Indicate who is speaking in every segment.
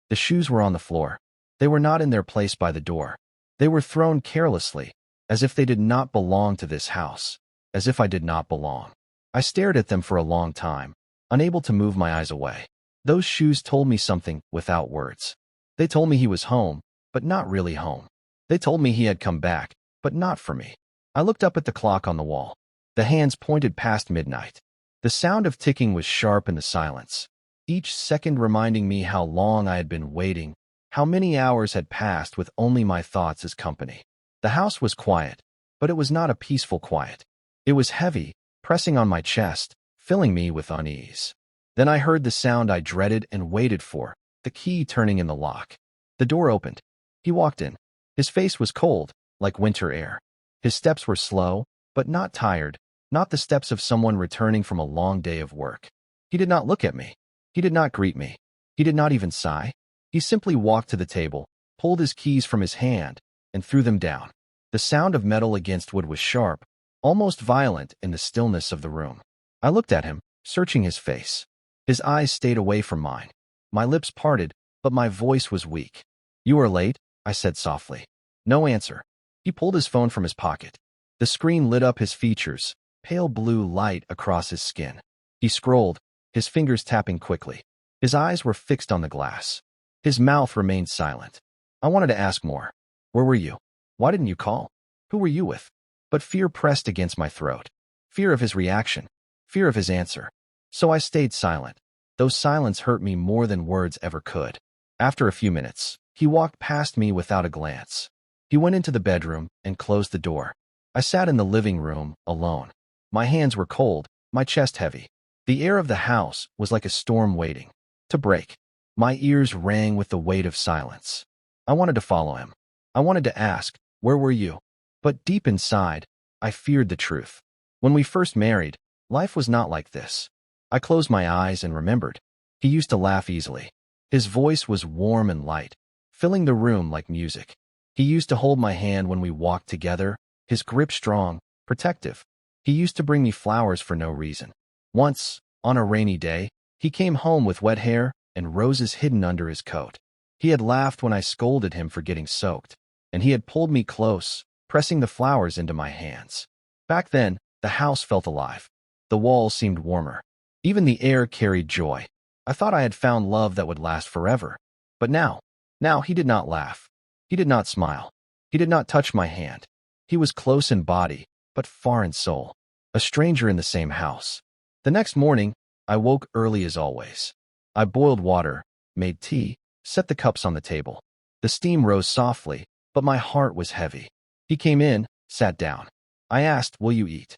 Speaker 1: The shoes were on the floor. They were not in their place by the door. They were thrown carelessly, as if they did not belong to this house, as if I did not belong. I stared at them for a long time, unable to move my eyes away. Those shoes told me something without words. They told me he was home, but not really home. They told me he had come back, but not for me. I looked up at the clock on the wall. The hands pointed past midnight. The sound of ticking was sharp in the silence, each second reminding me how long I had been waiting, how many hours had passed with only my thoughts as company. The house was quiet, but it was not a peaceful quiet. It was heavy, pressing on my chest, filling me with unease. Then I heard the sound I dreaded and waited for, the key turning in the lock. The door opened. He walked in. His face was cold, like winter air. His steps were slow, but not tired, not the steps of someone returning from a long day of work. He did not look at me. He did not greet me. He did not even sigh. He simply walked to the table, pulled his keys from his hand, and threw them down. The sound of metal against wood was sharp, almost violent in the stillness of the room. I looked at him, searching his face. His eyes stayed away from mine. My lips parted, but my voice was weak. "You are late," I said softly. No answer. He pulled his phone from his pocket. The screen lit up his features, pale blue light across his skin. He scrolled, his fingers tapping quickly. His eyes were fixed on the glass. His mouth remained silent. I wanted to ask more. Where were you? Why didn't you call? Who were you with? But fear pressed against my throat. Fear of his reaction. Fear of his answer. So I stayed silent. Though silence hurt me more than words ever could. After a few minutes, he walked past me without a glance. He went into the bedroom and closed the door. I sat in the living room, alone. My hands were cold, my chest heavy. The air of the house was like a storm waiting to break. My ears rang with the weight of silence. I wanted to follow him. I wanted to ask, "Where were you?" But deep inside, I feared the truth. When we first married, life was not like this. I closed my eyes and remembered. He used to laugh easily. His voice was warm and light, filling the room like music. He used to hold my hand when we walked together, his grip strong, protective. He used to bring me flowers for no reason. Once, on a rainy day, he came home with wet hair and roses hidden under his coat. He had laughed when I scolded him for getting soaked, and he had pulled me close, pressing the flowers into my hands. Back then, the house felt alive. The walls seemed warmer. Even the air carried joy. I thought I had found love that would last forever. But now he did not laugh. He did not smile. He did not touch my hand. He was close in body, but far in soul. A stranger in the same house. The next morning, I woke early as always. I boiled water, made tea, set the cups on the table. The steam rose softly, but my heart was heavy. He came in, sat down. I asked, "Will you eat?"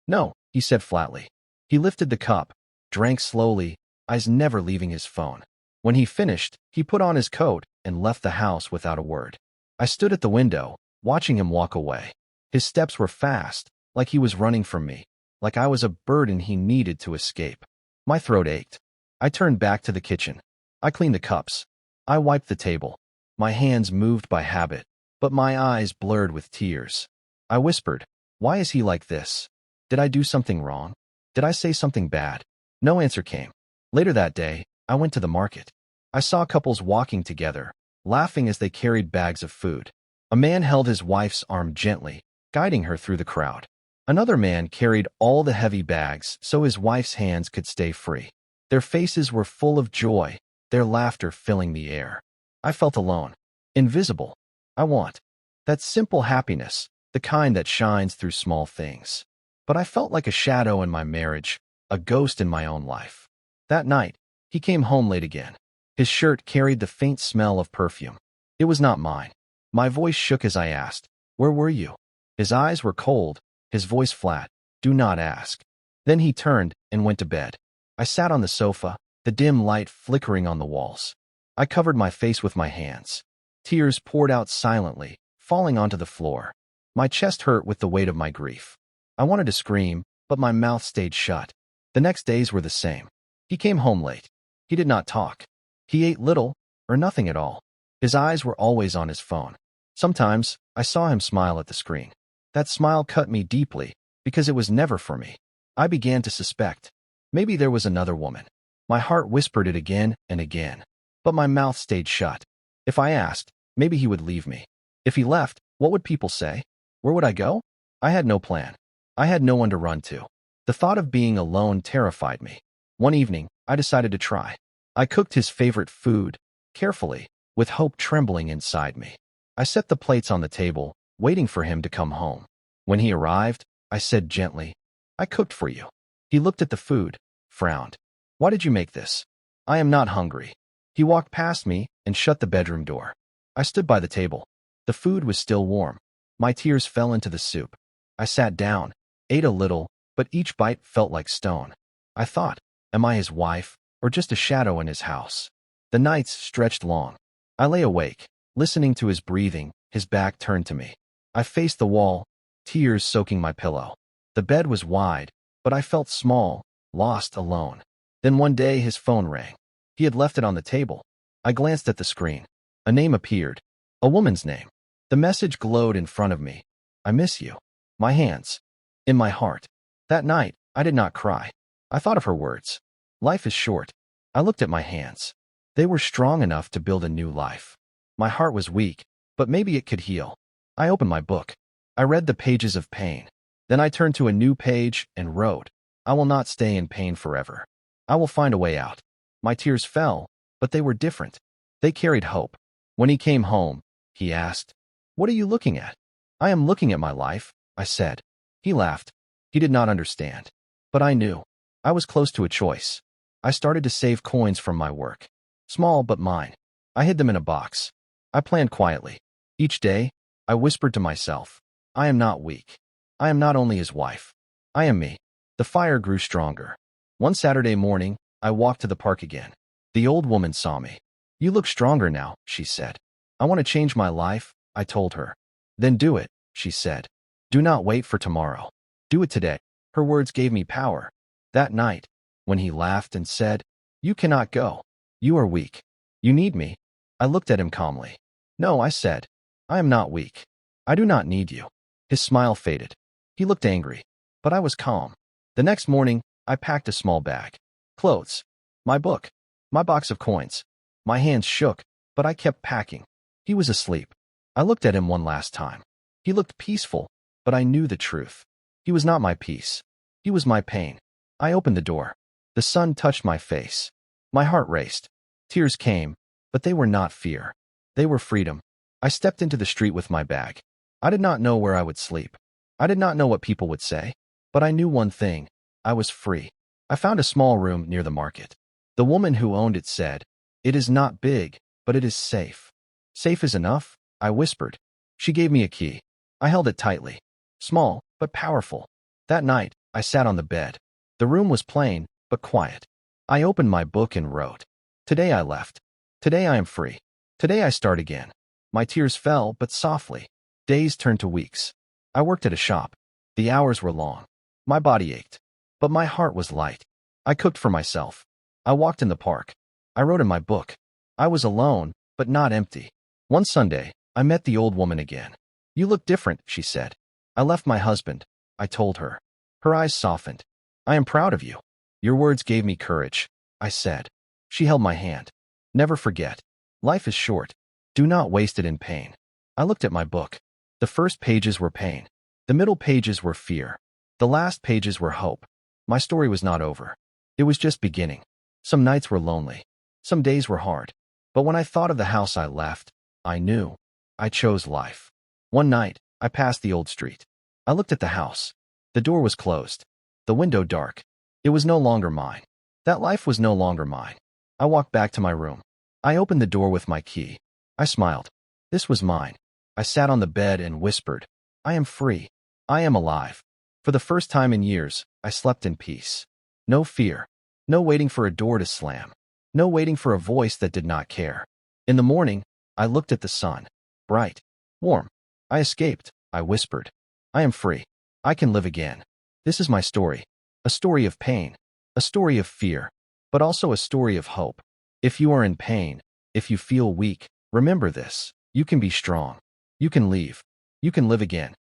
Speaker 1: "No," he said flatly. He lifted the cup, drank slowly, eyes never leaving his phone. When he finished, he put on his coat and left the house without a word. I stood at the window, watching him walk away. His steps were fast, like he was running from me, like I was a burden he needed to escape. My throat ached. I turned back to the kitchen. I cleaned the cups. I wiped the table. My hands moved by habit, but my eyes blurred with tears. I whispered, "Why is he like this? Did I do something wrong? Did I say something bad?" No answer came. Later that day, I went to the market. I saw couples walking together, laughing as they carried bags of food. A man held his wife's arm gently, guiding her through the crowd. Another man carried all the heavy bags so his wife's hands could stay free. Their faces were full of joy, their laughter filling the air. I felt alone, invisible. I want that simple happiness, the kind that shines through small things. But I felt like a shadow in my marriage, a ghost in my own life. That night, he came home late again. His shirt carried the faint smell of perfume. It was not mine. My voice shook as I asked, "Where were you?" His eyes were cold, his voice flat. "Do not ask." Then he turned and went to bed. I sat on the sofa, the dim light flickering on the walls. I covered my face with my hands. Tears poured out silently, falling onto the floor. My chest hurt with the weight of my grief. I wanted to scream, but my mouth stayed shut. The next days were the same. He came home late. He did not talk. He ate little, or nothing at all. His eyes were always on his phone. Sometimes, I saw him smile at the screen. That smile cut me deeply, because it was never for me. I began to suspect. Maybe there was another woman. My heart whispered it again and again. But my mouth stayed shut. If I asked, maybe he would leave me. If he left, what would people say? Where would I go? I had no plan. I had no one to run to. The thought of being alone terrified me. One evening, I decided to try. I cooked his favorite food, carefully, with hope trembling inside me. I set the plates on the table, waiting for him to come home. When he arrived, I said gently, "I cooked for you." He looked at the food, frowned. "Why did you make this?" "I am not hungry." He walked past me and shut the bedroom door. I stood by the table. The food was still warm. My tears fell into the soup. I sat down, ate a little, but each bite felt like stone. I thought, am I his wife, or just a shadow in his house? The nights stretched long. I lay awake, listening to his breathing, his back turned to me. I faced the wall, tears soaking my pillow. The bed was wide, but I felt small, lost, alone. Then one day his phone rang. He had left it on the table. I glanced at the screen. A name appeared. A woman's name. The message glowed in front of me. "I miss you." My hands. In my heart. That night, I did not cry. I thought of her words. Life is short. I looked at my hands. They were strong enough to build a new life. My heart was weak, but maybe it could heal. I opened my book. I read the pages of pain. Then I turned to a new page and wrote, "I will not stay in pain forever. I will find a way out." My tears fell, but they were different. They carried hope. When he came home, he asked, "What are you looking at?" "I am looking at my life," I said. He laughed. He did not understand. But I knew. I was close to a choice. I started to save coins from my work. Small but mine. I hid them in a box. I planned quietly. Each day, I whispered to myself, "I am not weak. I am not only his wife. I am me." The fire grew stronger. One Saturday morning, I walked to the park again. The old woman saw me. "You look stronger now," she said. "I want to change my life," I told her. "Then do it," she said. "Do not wait for tomorrow. Do it today." Her words gave me power. That night, when he laughed and said, "You cannot go. You are weak. You need me," I looked at him calmly. "No," I said. "I am not weak. I do not need you." His smile faded. He looked angry, but I was calm. The next morning, I packed a small bag. Clothes. My book. My box of coins. My hands shook, but I kept packing. He was asleep. I looked at him one last time. He looked peaceful, but I knew the truth. He was not my peace. He was my pain. I opened the door. The sun touched my face. My heart raced. Tears came, but they were not fear. They were freedom. I stepped into the street with my bag. I did not know where I would sleep. I did not know what people would say. But I knew one thing. I was free. I found a small room near the market. The woman who owned it said, "It is not big, but it is safe." "Safe is enough," I whispered. She gave me a key. I held it tightly. Small, but powerful. That night, I sat on the bed. The room was plain, but quiet. I opened my book and wrote. Today I left. Today I am free. Today I start again. My tears fell, but softly. Days turned to weeks. I worked at a shop. The hours were long. My body ached. But my heart was light. I cooked for myself. I walked in the park. I wrote in my book. I was alone, but not empty. One Sunday, I met the old woman again. "You look different," she said. "I left my husband," I told her. Her eyes softened. "I am proud of you." "Your words gave me courage," I said. She held my hand. "Never forget. Life is short. Do not waste it in pain." I looked at my book. The first pages were pain. The middle pages were fear. The last pages were hope. My story was not over. It was just beginning. Some nights were lonely. Some days were hard. But when I thought of the house I left, I knew. I chose life. One night, I passed the old street. I looked at the house. The door was closed. The window dark. It was no longer mine. That life was no longer mine. I walked back to my room. I opened the door with my key. I smiled. This was mine. I sat on the bed and whispered, "I am free. I am alive." For the first time in years, I slept in peace. No fear. No waiting for a door to slam. No waiting for a voice that did not care. In the morning, I looked at the sun. Bright. Warm. I escaped, I whispered. I am free. I can live again. This is my story. A story of pain. A story of fear. But also a story of hope. If you are in pain, if you feel weak, remember this. You can be strong. You can leave. You can live again.